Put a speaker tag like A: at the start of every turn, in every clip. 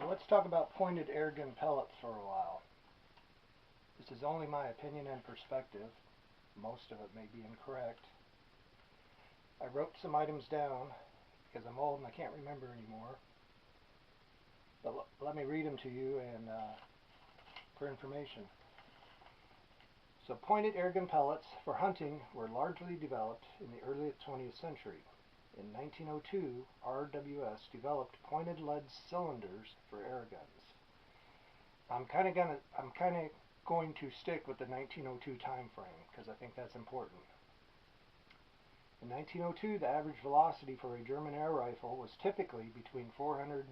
A: So let's talk about pointed airgun pellets for a while. This is only my opinion and perspective. Most of it may be incorrect. I wrote some items down because I'm old and I can't remember anymore. But let me read them to you and for information. So pointed airgun pellets for hunting were largely developed in the early 20th century. In 1902, RWS developed pointed lead cylinders for air guns. I'm kind of going to stick with the 1902 time frame because I think that's important. In 1902, the average velocity for a German air rifle was typically between 450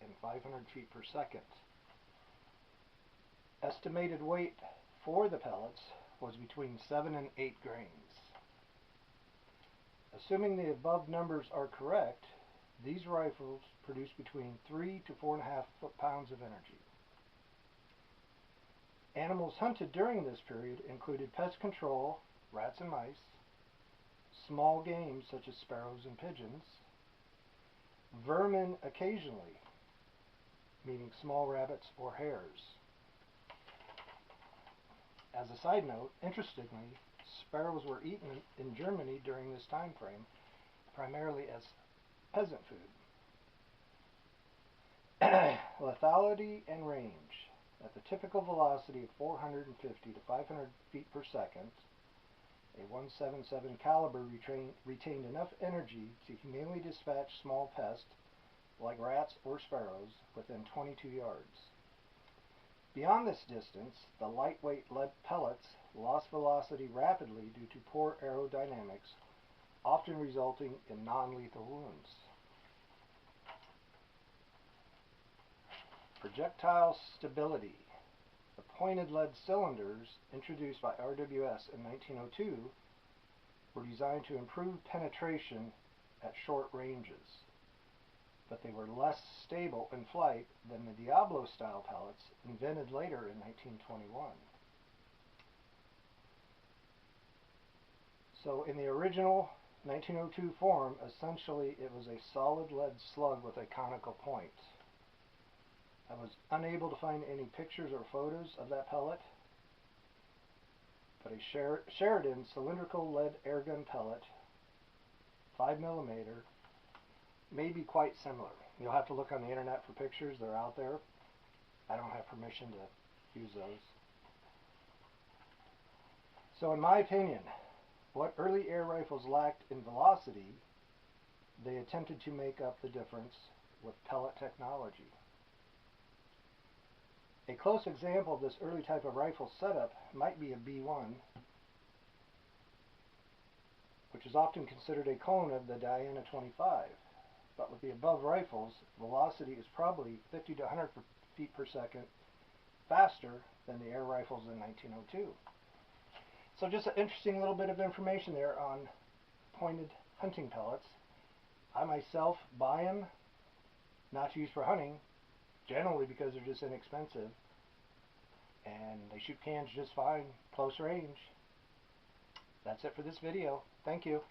A: and 500 feet per second. Estimated weight for the pellets was between 7 and 8 grains. Assuming the above numbers are correct, these rifles produce between 3 to 4.5 foot-pounds of energy. Animals hunted during this period included pest control, rats and mice, small game such as sparrows and pigeons, vermin occasionally, meaning small rabbits or hares. As a side note, interestingly, sparrows were eaten in Germany during this time frame, primarily as peasant food. Lethality and range. At the typical velocity of 450 to 500 feet per second, a .177 caliber retained enough energy to humanely dispatch small pests, like rats or sparrows, within 22 yards. Beyond this distance, the lightweight lead pellets lost velocity rapidly due to poor aerodynamics, often resulting in non-lethal wounds. Projectile stability. The pointed lead cylinders introduced by RWS in 1902 were designed to improve penetration at short ranges, but they were less stable in flight than the Diablo-style pellets invented later in 1921. So in the original 1902 form, essentially it was a solid lead slug with a conical point. I was unable to find any pictures or photos of that pellet, but a Sheridan cylindrical lead airgun pellet, 5mm, may be quite similar. You'll have to look on the internet for pictures. They're out there. I don't have permission to use those. So in my opinion, what early air rifles lacked in velocity, they attempted to make up the difference with pellet technology. A close example of this early type of rifle setup might be a B1, which is often considered a clone of the Diana 25. But with the above rifles, velocity is probably 50 to 100 feet per second faster than the air rifles in 1902. So just an interesting little bit of information there on pointed hunting pellets. I myself buy them, not to use for hunting, generally because they're just inexpensive, and they shoot cans just fine, close range. That's it for this video. Thank you.